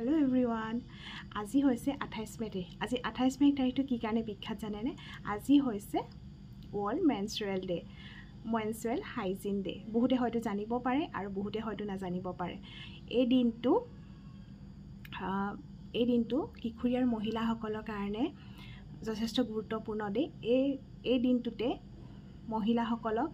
hello everyone আজি হৈছে 28 মে আজি 28 মে তাৰিখটো কি কাৰণে বিখ্যাত জানেনে আজি হৈছে ওয়াৰ্ল্ড মেনস্ট্ৰুৱেল ডে মেনস্ট্ৰুৱেল হাইজিন ডে বহুতে হয়তো জানিব পাৰে আৰু বহুতে হয়তো নাজানিব পাৰে এই দিনটো কিশোৰী আৰু মহিলাসকলৰ কাৰণে যথেষ্ট গুৰুত্বপূৰ্ণ ডে এই দিনটোতে মহিলাসকলক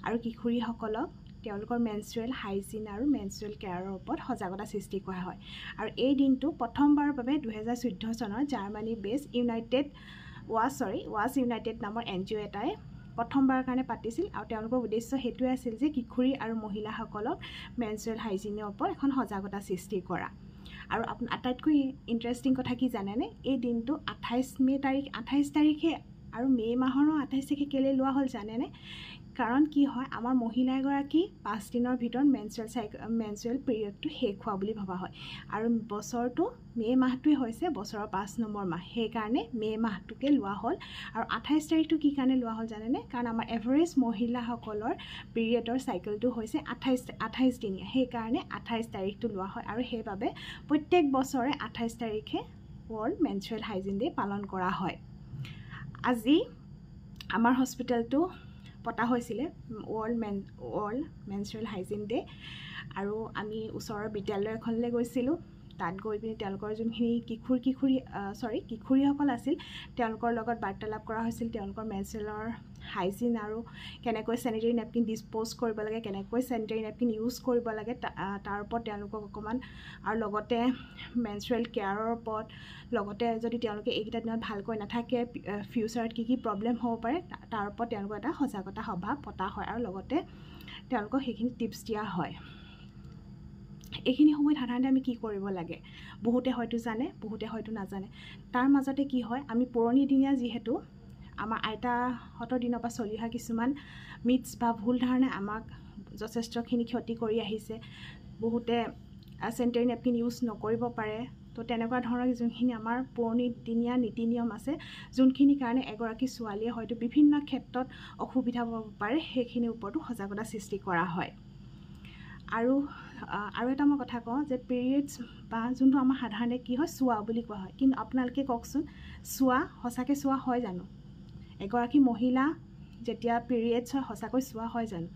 আৰু কিশোৰীসকলক তেওঁলোকৰ মেনস্ট্ৰুৱেল হাইজিন আৰু মেনস্ট্ৰুৱেল কেয়াৰৰ ওপৰত সজাগতা সৃষ্টি কৰা হয় আৰু এই দিনটো প্ৰথমবাৰৰ বাবে 2014 চনৰ জাৰ্মানী বেছ ৱাছ ইউনাইটেড নামৰ এনজিঅ' এটাই প্ৰথমবাৰৰ কাৰণে পাতিছিল আৰু তেওঁলোকৰ উদ্দেশ্য হেতুৱে আছিল যে কিশোৰী আৰু মহিলাসকলক মেনস্ট্ৰুৱেল হাইজিনৰ ওপৰত এখন সজাগতা সৃষ্টি কৰা আৰু আটাইতকৈ ইন্টাৰেষ্টিং কথা কি জানেনে এই দিনটো 28 তাৰিখে আৰু মে মাহৰ 28 তাৰিখে কেলে লোৱা হ'ল জানেনে কাৰণ কি হয় আমাৰ মহিলা এগৰাকী 5 দিনৰ ভিতৰত মেনস্ট্ৰুৱেল পিৰিয়ডটো শেষ হোৱা বুলি ভাবা হয় আৰু বছৰটো মে মাহটোৱে হৈছে বছৰৰ 5 নম্বৰ মাহ সেই কাৰণে মে মাহটোকে লোৱা হ'ল আৰু 28 তাৰিখটো কি কাৰণে লোৱা হ'ল জানেনে কাৰণ আমাৰ এভাৰেজ মহিলাসকলৰ পিৰিয়ডৰ সাইকেলটো হৈছে 28 দিনীয়া সেই কাৰণে 28 তাৰিখটো লোৱা হয় আৰু সেইবাবে প্ৰত্যেক বছৰে 28 তাৰিখে ওয়াৰ্ল্ড মেনস্ট্ৰুৱেল হাইজিন ডে পালন কৰা হয় আজি আমাৰ হস্পিটেলটো পতা হৈছিলে ওয়াৰ্ল্ড মেনস্ট্ৰুৱেল হাইজিন ডে আৰু আমি ওচৰৰ বিদ্যালয় এখনলৈ গৈছিলোঁ তাত গৈ পিনি তেওঁলোকৰ যোনখিনি কিশোৰীসকল আছিল তেওঁলোকৰ লগত বাৰ্তালাপ কৰা হৈছিল তেওঁলোকৰ মেনস্ট্ৰুৱেলৰ হাইজিন আৰু কেনেকৈ স্যানিটাৰী নেপকিন ডিসপোজ কৰিব লাগে কেনেকৈ স্যানিটাৰী নেপকিন ইউজ কৰিব লাগে তাৰ ওপৰত তেওঁলোকক অকমান আৰু লগতে মেনস্ট্ৰুৱেল কেয়াৰৰ ওপৰত লগতে যদি তেওঁলোকে এইকেইটা দিনত ভালকৈ নাথাকে ফিউচাৰত কি প্ৰবলেম হ'ব পাৰে তাৰ ওপৰত তেওঁলোকৰ এটা সজাগতা সভা পতা হয় আৰু লগতে তেওঁলোকক সেইখিনি টিপছ দিয়া হয় এইখিনি সময়ত সাধাৰণতে আমি কি কৰিব লাগে বহুতে হয়তো জানে বহুতে হয়তো নাজানে তাৰ মাজতে কি হয় আমি পুৰণি দিনীয়া যিহেতু আমাৰ আইতাহঁতৰ দিনৰ পৰা চলি অহা কিছুমান মিথছ বা ভুল ধাৰণা আমাক যথেষ্টখিনি ক্ষতি কৰি আহিছে বহুতে স্যানিটাৰী নেপকিন ইউজ নকৰিব পাৰে তো তেনেকুৱা ধৰণৰ যোনখিনি আমাৰ পুৰণি দিনীয়া নীতি নিয়ম আছে যোনখিনি কাৰণে এগৰাকী ছোৱালীয়ে হয়তো বিভিন্ন ক্ষেত্ৰত অসুবিধা পাব পাৰে সেইখিনিৰ ওপৰতো সজাগতা সৃষ্টি কৰা হয় আৰু এটা মই কথা কওঁ যে পিৰিয়ডছ বা যোনটো আমাৰ সাধাৰণতে কি হয় চুৱা বুলি কোৱা হয় কিন্তু আপোনালোকে কওকচোন চুৱা সঁচাকৈ চুৱা হয় জানো এগৰাকী মহিলা যেতিয়া পিৰিয়ডছ হয় সঁচাকৈ চুৱা হয় জানো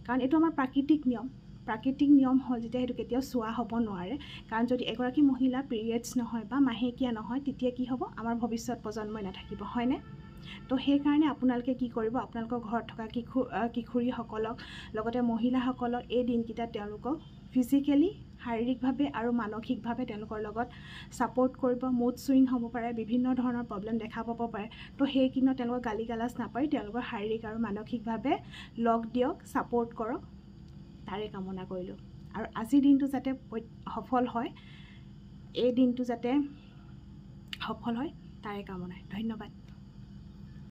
কাৰণ এইটো আমাৰ প্ৰাকৃতিক নিয়ম হয় যেতিয়া সেইটো কেতিয়াও চুৱা হ'ব নোৱাৰে কাৰণ যদি এগৰাকী মহিলা পিৰিয়ডছ নহয় বা মাহেকীয়া নহয় তেতিয়া কি হ'ব আমাৰ ভৱিষ্যত প্ৰজন্মই নাথাকিব হয়নে তো সেই কাৰণে আপোনালোকে কি কৰিব আপোনালোকৰ ঘৰত থকা কিশোৰীসকলক লগতে মহিলাসকলক এই দিনকেইটা তেওঁলোকক ফিজিক্যালি শাৰীৰিকভাৱে আৰু মানসিকভাৱে তেওঁলোকৰ লগত সাপোৰ্ট কৰিব মুড সুইং হ'ব পাৰে বিভিন্ন ধৰণৰ প্ৰবলেম দেখা পাব পাৰে তো সেইকিনো তেওঁলোকক গালি গালাজ নাপাৰি তেওঁলোকৰ শাৰীৰিক আৰু মানসিকভাৱে লগ দিয়ক সাপোৰ্ট কৰক তাৰে কামনা কৰিলোঁ আৰু আজিৰ দিনটো যাতে সফল হয় এই দিনটো যাতে সফল হয় তাৰে কামনা ধন্যবাদ